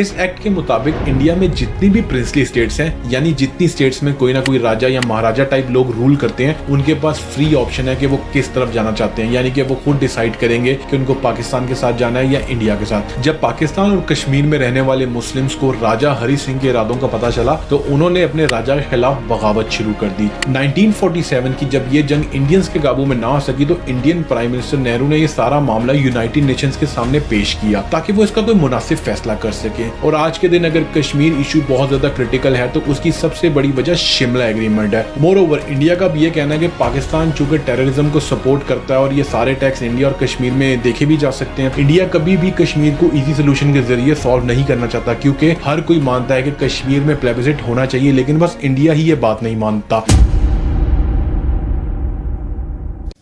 इस एक्ट के मुताबिक इंडिया में जितनी भी प्रिंसली स्टेट्स हैं, यानी जितनी स्टेट्स में कोई ना कोई राजा या महाराजा टाइप लोग रूल करते हैं, उनके पास फ्री ऑप्शन है कि वो किस तरफ जाना चाहते हैं। यानी कि वो खुद डिसाइड करेंगे कि उनको पाकिस्तान के साथ जाना है या इंडिया के साथ। जब पाकिस्तान और कश्मीर में रहने वाले मुस्लिम्स को राजा हरी सिंह के इरादों का पता चला तो उन्होंने अपने राजा के खिलाफ बगावत शुरू कर दी। 1947 की जब ये जंग इंडियंस के काबू में ना आ सकी तो इंडियन प्राइम मिनिस्टर नेहरू ने ये सारा मामला यूनाइटेड नेशंस के सामने पेश किया ताकि वो इसका कोई मुनासिब फैसला कर सके। और आज के दिन अगर कश्मीर इशू बहुत ज्यादा क्रिटिकल है तो उसकी सबसे बड़ी वजह शिमला एग्रीमेंट है। मोरओवर इंडिया का भी ये कहना है कि पाकिस्तान चूंकि टेररिज्म को सपोर्ट करता है और ये सारे टैक्स इंडिया और कश्मीर में देखे भी जा सकते हैं, इंडिया कभी भी कश्मीर को इजी सोल्यूशन के जरिए सॉल्व नहीं करना चाहता, क्योंकि हर कोई मानता है कि कश्मीर में प्लेबिसिट होना चाहिए, लेकिन बस इंडिया ही ये बात नहीं मानता।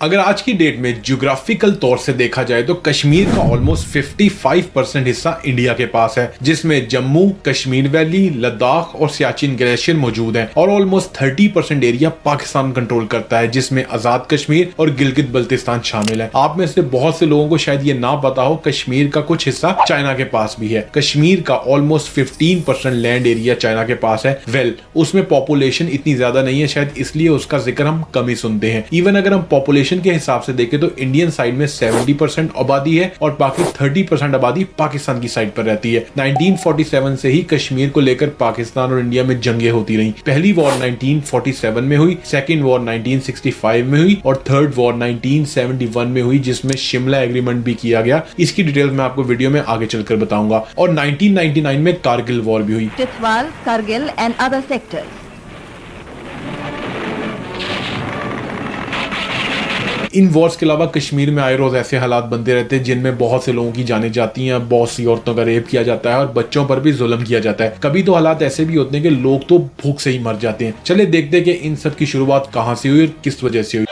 अगर आज की डेट में ज्योग्राफिकल तौर से देखा जाए तो कश्मीर का ऑलमोस्ट 55% हिस्सा इंडिया के पास है, जिसमें जम्मू, कश्मीर वैली, लद्दाख और सियाचिन ग्लेशियर मौजूद हैं, और ऑलमोस्ट 30% एरिया पाकिस्तान कंट्रोल करता है, जिसमें आजाद कश्मीर और गिलगित बल्तिस्तान शामिल है। आप में से बहुत से लोगों को शायद ये ना पता हो, कश्मीर का कुछ हिस्सा चाइना के पास भी है। कश्मीर का ऑलमोस्ट 15% लैंड एरिया चाइना के पास है। उसमें पॉपुलेशन इतनी ज्यादा नहीं है, शायद इसलिए उसका जिक्र हम कम ही सुनते हैं। इवन अगर हम पॉपुलेशन के हिसाब से देखें तो इंडियन साइड में 70% आबादी है और बाकी 30% आबादी पाकिस्तान की साइड पर रहती है। 1947 से ही कश्मीर को लेकर पाकिस्तान और इंडिया में जंगें होती रही। पहली वॉर 1947 में हुई, सेकंड वॉर 1965 में हुई और थर्ड वॉर 1971 में हुई, जिसमें शिमला एग्रीमेंट भी किया गया। इसकी डिटेल मैं आपको वीडियो में आगे चलकर बताऊंगा। और 1999 में कारगिल वॉर भी हुई। Titwal, Kargil and other sectors. In Wars के अलावा कश्मीर में आए रोज ऐसे हालात बनते रहते हैं जिनमें बहुत से लोगों की जानें जाती हैं, बहुत सी औरतों का रेप किया जाता है और बच्चों पर भी जुल्म किया जाता है। कभी तो हालात ऐसे भी होते हैं कि लोग तो भूख से ही मर जाते हैं। चले देखते हैं कि इन सब की शुरुआत कहां से हुई और किस वजह से हुई।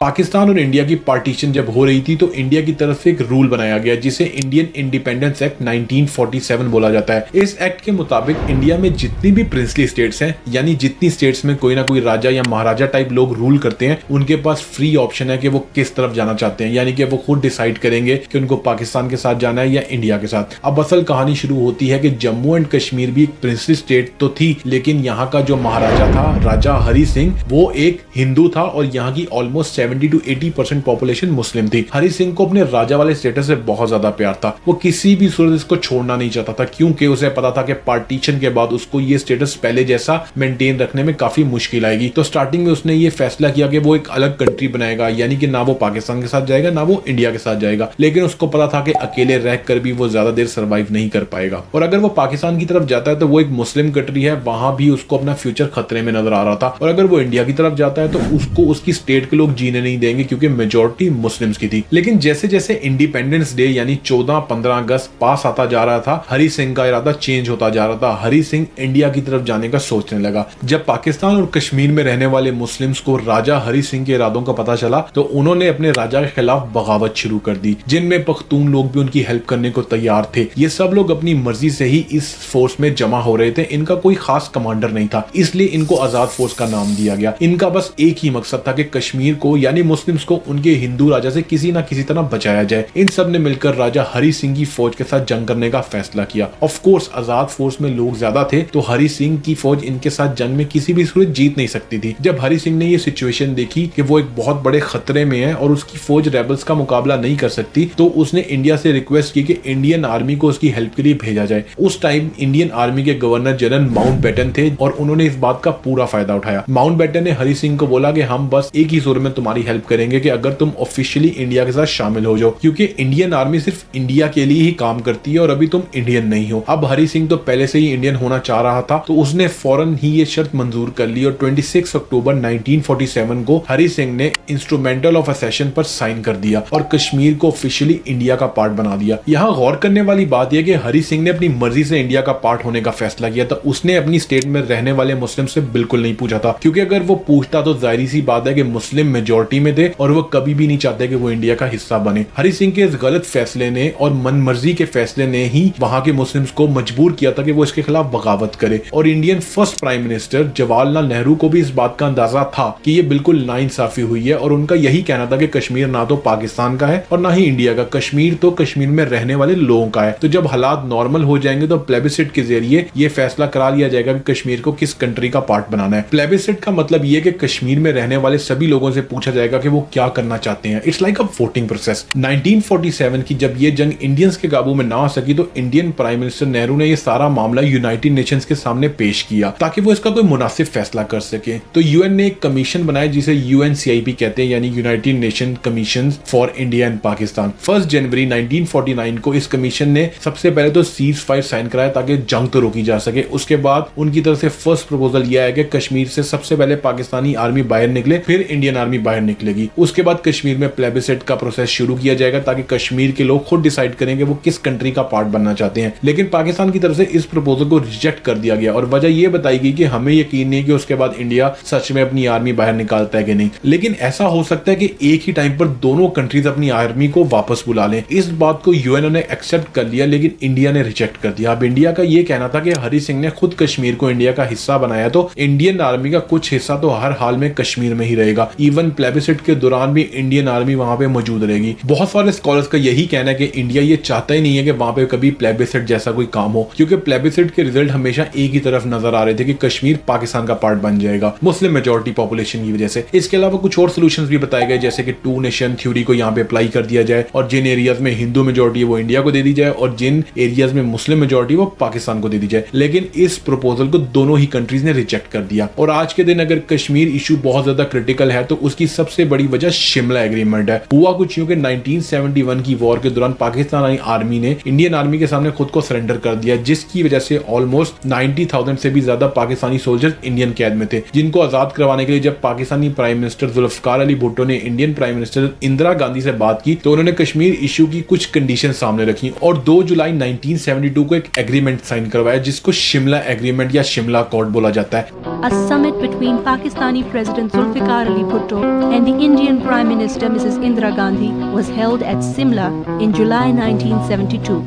पाकिस्तान और इंडिया की पार्टीशन जब हो रही थी तो इंडिया की तरफ से एक रूल बनाया गया जिसे इंडियन इंडिपेंडेंस एक्ट 1947 बोला जाता है। इस एक्ट के मुताबिक इंडिया में जितनी भी प्रिंसली स्टेट्स हैं, यानी जितनी स्टेट्स में कोई ना कोई राजा या महाराजा टाइप लोग रूल करते हैं, उनके पास फ्री ऑप्शन है कि वो किस तरफ जाना चाहते हैं। यानी कि वो खुद डिसाइड करेंगे कि उनको पाकिस्तान के साथ जाना है या इंडिया के साथ। अब असल कहानी शुरू होती है कि जम्मू एंड कश्मीर भी एक प्रिंसली स्टेट तो थी, लेकिन यहाँ का जो महाराजा था, राजा हरी सिंह, वो एक हिंदू था और यहाँ की ऑलमोस्ट 70 to 80% पॉपुलेशन मुस्लिम थी। हरी सिंह को अपने राजा वाले स्टेटस से बहुत ज्यादा प्यार था। वो किसी भी सूरत इसको छोड़ना नहीं चाहता था, क्योंकि उसे पता था कि पार्टीशन के बाद उसको ये स्टेटस पहले जैसा मेंटेन रखने में काफी मुश्किल आएगी। तो स्टार्टिंग में उसने ये फैसला किया कि वो एक अलग कंट्री बनाएगा, यानी कि ना वो पाकिस्तान के साथ जाएगा ना वो इंडिया के साथ जाएगा। लेकिन उसको पता था कि अकेले रहकर भी वो ज्यादा देर सर्वाइव नहीं कर पाएगा, और अगर वो पाकिस्तान की तरफ जाता है तो वो एक मुस्लिम कंट्री है, वहां भी उसको अपना फ्यूचर खतरे में नजर आ रहा था। और अगर वो इंडिया की तरफ जाता है तो उसको उसकी स्टेट के लोग जीने नहीं देंगे, क्योंकि मेजॉरिटी मुस्लिम्स की थी। लेकिन जैसे जैसे इंडिपेंडेंस डे यानी 14-15 अगस्त पास आता जा रहा था, हरी सिंह का इरादा चेंज होता जा रहा था। हरी सिंह इंडिया की तरफ जाने का सोचने लगा। जब पाकिस्तान और कश्मीर में रहने वाले मुस्लिम्स को राजा हरी सिंह के इरादों का पता चला तो उन्होंने अपने राजा के खिलाफ बगावत शुरू कर दी, जिनमें पख्तून लोग भी उनकी हेल्प करने को तैयार थे। ये सब लोग अपनी मर्जी से ही इस फोर्स में जमा हो रहे थे। इनका कोई खास कमांडर नहीं था, इसलिए इनको आजाद फोर्स का नाम दिया गया। इनका बस एक ही मकसद था कि कश्मीर को यानी मुस्लिम्स को उनके हिंदू राजा से किसी ना किसी तरह बचाया जाए। इन सब ने मिलकर राजा हरी सिंह की फौज के साथ जंग करने का फैसला किया। ऑफ कोर्स आजाद फोर्स में लोग ज्यादा थे तो हरी सिंह की फौज इनके साथ जंग में किसी भी सूरत जीत नहीं सकती थी। जब हरी सिंह ने ये सिचुएशन देखी कि वो एक बहुत बड़े खतरे में है और उसकी फौज रेबल्स का मुकाबला नहीं कर सकती, तो उसने इंडिया से रिक्वेस्ट की कि इंडियन आर्मी को उसकी हेल्प के लिए भेजा जाए। उस टाइम इंडियन आर्मी के गवर्नर जनरल माउंटबेटन थे और उन्होंने इस बात का पूरा फायदा उठाया। माउंटबेटन ने हरी सिंह को बोला कि हम बस एक ही सूरत में तुम्हारी हेल्प करेंगे कि अगर तुम ऑफिशियली इंडिया के साथ शामिल हो जाओ, क्योंकि इंडियन आर्मी सिर्फ इंडिया के लिए ही काम करती है और अभी तुम इंडियन नहीं हो। अब हरी सिंह तो पहले से ही इंडियन होना चाह रहा था, तो उसने फौरन ही ये शर्त मंजूर कर ली और 26 अक्टूबर 1947 को हरी सिंह ने इंस्ट्रूमेंटल ऑफ असेशन पर साइन कर दिया और कश्मीर को ऑफिशियली इंडिया का पार्ट बना दिया। यहाँ गौर करने वाली बात यह कि हरी सिंह ने अपनी मर्जी से इंडिया का पार्ट होने का फैसला किया था। उसने अपनी स्टेट में रहने वाले मुस्लिम से बिल्कुल नहीं पूछा था, क्योंकि अगर वो पूछता तो जाहिर सी बात है कि मुस्लिम मेजॉरिटी मेजोरिटी में थे और वो कभी भी नहीं चाहते कि वो इंडिया का हिस्सा बने। हरि सिंह के इस गलत फैसले ने और मनमर्जी के फैसले ने ही वहां के मुस्लिम्स को मजबूर किया था कि वो इसके खिलाफ बगावत करे। और Indian first prime minister Jawaharlal Nehru को भी इस बात का अंदाजा था कि ये बिल्कुल नाइंसाफी हुई है और उनका यही कहना था कि कश्मीर ना तो पाकिस्तान का है और ना ही इंडिया का, कश्मीर तो कश्मीर में रहने वाले लोगों का है। तो जब हालात नॉर्मल हो जाएंगे तो प्लेबिसिट के जरिए ये फैसला करा लिया जाएगा कि कश्मीर को किस कंट्री का पार्ट बनाना है। प्लेबिसिट का मतलब ये कि कश्मीर में रहने वाले सभी लोगों से पूछा जाएगा कि वो क्या करना चाहते हैं। It's like a voting process. 1947 की जब ये जंग इंडियंस के काबू में ना आ सकी तो इंडियन प्राइम मिनिस्टर नेहरू ने ये सारा मामला यूनाइटेड नेशंस के सामने पेश किया ताकि वो इसका कोई मुनासिब फैसला कर सके। तो यूएन ने एक कमीशन बनाया जिसे UNCIP कहते हैं, यानी United nation commission for India and Pakistan. 1 जनवरी 1949 को इस कमीशन ने सबसे पहले तो सीज फायर साइन कराया ताकि जंग तो रोकी जा सके। उसके बाद उनकी तरफ से फर्स्ट प्रपोजल यह है कि कश्मीर से सबसे पहले पाकिस्तानी आर्मी बाहर निकले, फिर इंडियन आर्मी बाहर निकलेगी। उसके बाद कश्मीर में प्लेबिसिट का प्रोसेस शुरू किया जाएगा ताकि कश्मीर के लोग खुद डिसाइड करें कि वो किस कंट्री का पार्ट बनना चाहते हैं। लेकिन पाकिस्तान की तरफ से इस प्रपोजल को रिजेक्ट कर दिया गया और वजह यह बताई गई कि हमें यकीन नहीं कि उसके बाद इंडिया सच में अपनी आर्मी बाहर निकालता है कि नहीं। लेकिन ऐसा हो सकता है कि एक ही टाइम पर दोनों कंट्रीज अपनी आर्मी को वापस बुला लें। इस बात को यूएनओ ने एक्सेप्ट कर लिया लेकिन इंडिया ने रिजेक्ट कर दिया। अब इंडिया का यह कहना था कि हरि सिंह ने खुद कश्मीर को इंडिया का हिस्सा बनाया तो इंडियन आर्मी का कुछ हिस्सा तो हर हाल में कश्मीर में ही रहेगा। इवन प्लेबिसिट के दौरान भी इंडियन आर्मी वहां पे मौजूद रहेगी। बहुत सारे स्कॉलर्स का यही कहना है कि इंडिया ये चाहता ही नहीं है कि वहां पे कभी प्लेबिसिट जैसा कोई काम हो, क्योंकि प्लेबिसिट के रिजल्ट हमेशा एक ही तरफ नजर आ रहे थे कि कश्मीर पाकिस्तान का पार्ट बन जाएगा मुस्लिम मेजोरिटी पॉपुलेशन की वजह से। इसके अलावा कुछ और सोल्यूशंस भी बताए गए जैसे कि 2 नेशन थ्योरी को यहाँ पे अप्लाई कर दिया जाए और जिन एरियाज में हिंदू मेजोरिटी है वो इंडिया को दे दी जाए और जिन एरियाज में मुस्लिम मेजोरिटी वो पाकिस्तान को दे दी जाए। लेकिन इस प्रपोजल को दोनों ही कंट्रीज ने रिजेक्ट कर दिया। और आज के दिन अगर कश्मीर इशू बहुत ज्यादा क्रिटिकल है तो उसकी सबसे बड़ी वजह शिमला एग्रीमेंट है। हुआ कुछ यूं कि 1971 की वॉर के दौरान पाकिस्तानी आर्मी ने इंडियन आर्मी के सामने खुद को सरेंडर कर दिया, जिसकी वजह से ऑलमोस्ट 90,000 से भी ज्यादा पाकिस्तानी सोल्जर्स इंडियन कैद में थे, जिनको आजाद करवाने के लिए जब पाकिस्तानी प्राइम मिनिस्टर जुल्फकार अली भुट्टो ने Indian prime minister Indira Gandhi से बात की तो उन्होंने कश्मीर इशू की कुछ कंडीशन सामने रखी और 2 जुलाई 1972 को एक एग्रीमेंट साइन करवाया जिसको शिमला एग्रीमेंट या शिमला अकॉर्ड बोला जाता है। A summit between Pakistani President Zulfikar Ali Bhutto and the Indian Prime Minister Mrs. Indira Gandhi was held at Simla in July 1972.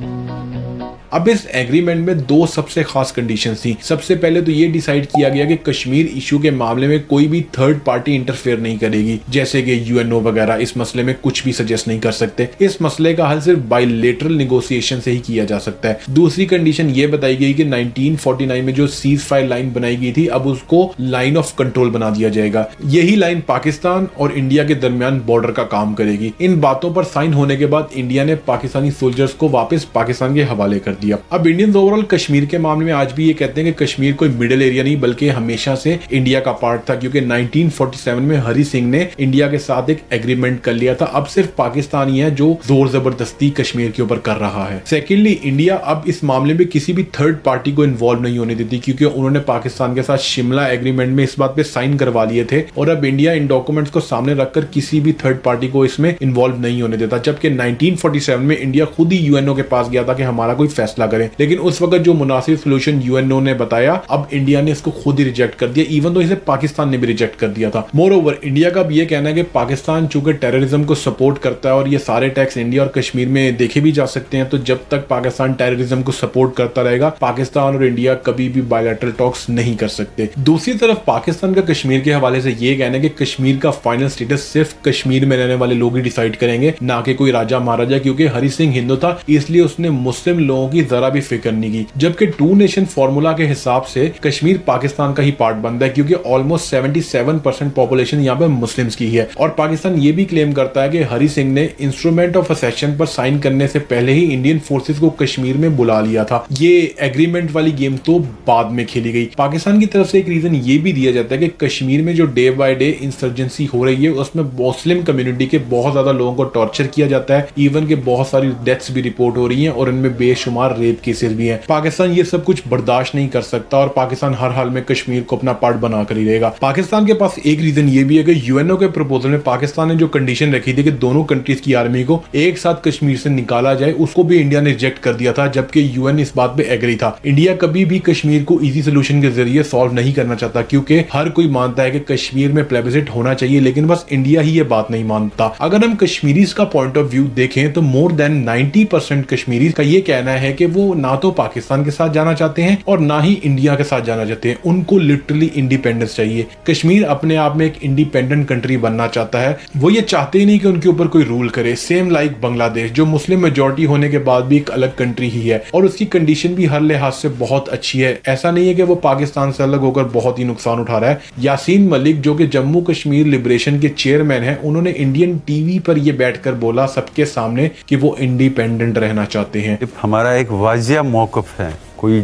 अब इस एग्रीमेंट में 2 सबसे खास कंडीशंस थी। सबसे पहले तो ये डिसाइड किया गया कि कश्मीर इशू के मामले में कोई भी थर्ड पार्टी इंटरफेयर नहीं करेगी, जैसे कि यूएनओ वगैरह इस मसले में कुछ भी सजेस्ट नहीं कर सकते। इस मसले का हल सिर्फ बायलैटरल नेगोशिएशन से ही किया जा सकता है। दूसरी कंडीशन ये बताई गई कि 1949 में जो सीज फायर लाइन बनाई गई थी अब उसको लाइन ऑफ कंट्रोल बना दिया जाएगा। यही लाइन पाकिस्तान और इंडिया के दरमियान बॉर्डर का काम करेगी। इन बातों पर साइन होने के बाद इंडिया ने पाकिस्तानी सोल्जर्स को वापस पाकिस्तान के हवाले कर दिया। अब इंडियंस ओवरऑल कश्मीर के मामले में आज भी ये कहते हैं कि कश्मीर कोई मिडिल एरिया नहीं बल्कि हमेशा से इंडिया का पार्ट था, क्योंकि 1947 में हरि सिंह ने इंडिया के साथ एक एग्रीमेंट कर लिया था। अब सिर्फ पाकिस्तान ही है जो जोर जबरदस्ती कश्मीर के ऊपर कर रहा है। सेकेंडली, इंडिया अब इस मामले में किसी भी थर्ड पार्टी को इन्वॉल्व नहीं होने देती, क्योंकि उन्होंने पाकिस्तान के साथ शिमला एग्रीमेंट में इस बात पे साइन करवा लिए थे और अब इंडिया इन डॉक्यूमेंट्स को सामने रखकर किसी भी थर्ड पार्टी को इसमें इन्वॉल्व नहीं होने देता। जबकि 1947 में इंडिया खुद ही यूएनओ के पास गया था कि हमारा कोई फैसला करें, लेकिन उस वक्त जो मुनासिब सॉल्यूशन यूएनओ ने बताया अब इंडिया ने इसको खुद ही रिजेक्ट कर दिया, इवन तो इसे पाकिस्तान ने भी रिजेक्ट कर दिया था। मोर ओवर, इंडिया का भी ये कहना है कि पाकिस्तान चूंकि टेररिज्म को सपोर्ट करता है और ये सारे टैक्स इंडिया और कश्मीर में देखे भी जा सकते हैं, तो जब तक पाकिस्तान टेररिज्म को सपोर्ट करता रहेगा पाकिस्तान और इंडिया कभी भी बायलैटरल टॉक्स नहीं कर सकते। दूसरी तरफ पाकिस्तान का कश्मीर के हवाले से ये कहना है कि कश्मीर का फाइनल स्टेटस सिर्फ कश्मीर में रहने वाले लोग ही डिसाइड करेंगे, ना कि कोई राजा महाराजा, क्योंकि हरि सिंह हिंदू था इसलिए उसने मुस्लिम लोगों की जरा भी फिक्र नहीं की। जबकि 2 नेशन फॉर्मूला के हिसाब से कश्मीर पाकिस्तान का ही पार्ट बनता है, क्योंकि ऑलमोस्ट 77% पॉपुलेशन यहाँ पे मुस्लिम्स की है। और पाकिस्तान ये भी क्लेम करता है कि हरि सिंह ने इंस्ट्रूमेंट ऑफ असेशन पर साइन करने से पहले ही इंडियन फोर्सेस को कश्मीर में बुला लिया था। ये एग्रीमेंट वाली गेम तो बाद में खेली गई। पाकिस्तान की तरफ से एक रीजन ये भी दिया जाता है कि कश्मीर में जो डे बाय डे इंसर्जेंसी हो रही है उसमें मुस्लिम कम्युनिटी के बहुत ज्यादा लोगों को टॉर्चर किया जाता है, इवन के बहुत सारी डेथ्स भी रिपोर्ट हो रही हैं और इनमें बेशुमार मार रेप केसेस भी हैं। पाकिस्तान ये सब कुछ बर्दाश्त नहीं कर सकता और पाकिस्तान हर हाल में कश्मीर को अपना पार्ट बना कर ही रहेगा। पाकिस्तान के पास एक रीजन ये भी है कि यूएनओ के प्रपोजल में पाकिस्तान ने जो कंडीशन रखी थी कि दोनों कंट्रीज की आर्मी को एक साथ कश्मीर से निकाला जाए, उसको भी इंडिया ने रिजेक्ट कर दिया था, जबकि यूएन इस बात पे एग्री था। इंडिया कभी भी कश्मीर को इजी सोल्यूशन के जरिए सॉल्व नहीं करना चाहता, क्योंकि हर कोई मानता है कि कश्मीर में प्लेबिसिट होना चाहिए, लेकिन बस इंडिया ही ये बात नहीं मानता। अगर हम कश्मीरीज का पॉइंट ऑफ व्यू देखें तो मोर देन 90% कश्मीरीज का ये कहना है कि वो ना तो पाकिस्तान के साथ जाना चाहते हैं और ना ही इंडिया के साथ जाना चाहते हैं। उनको लिटरली इंडिपेंडेंस चाहिए। कश्मीर अपने आप में एक इंडिपेंडेंट कंट्री बनना चाहता है। वो ये चाहते ही नहीं कि उनके ऊपर कोई रूल करे। सेम लाइक बांग्लादेश, जो मुस्लिम मेजॉरिटी होने के बाद भी एक अलग कंट्री ही है और उसकी कंडीशन भी हर लिहाज से बहुत अच्छी है। ऐसा नहीं है कि वो पाकिस्तान से अलग होकर बहुत ही नुकसान उठा रहा है। यासीन मलिक, जो कि जम्मू कश्मीर लिबरेशन के चेयरमैन हैं, उन्होंने इंडियन टीवी पर ये बैठकर बोला सबके सामने कि वो इंडिपेंडेंट रहना चाहते हैं। हमारा एक वाजिया मौक़िफ़ है, कोई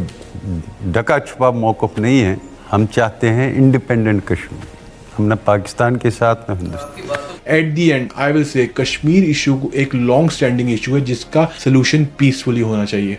ढका छुपा मौक़िफ़ नहीं है। हम चाहते हैं इंडिपेंडेंट कश्मीर, हम न पाकिस्तान के साथ न Hindustan. At the and I will say Kashmir issue एक लॉन्ग स्टैंडिंग इशू है जिसका सोल्यूशन पीसफुली होना चाहिए।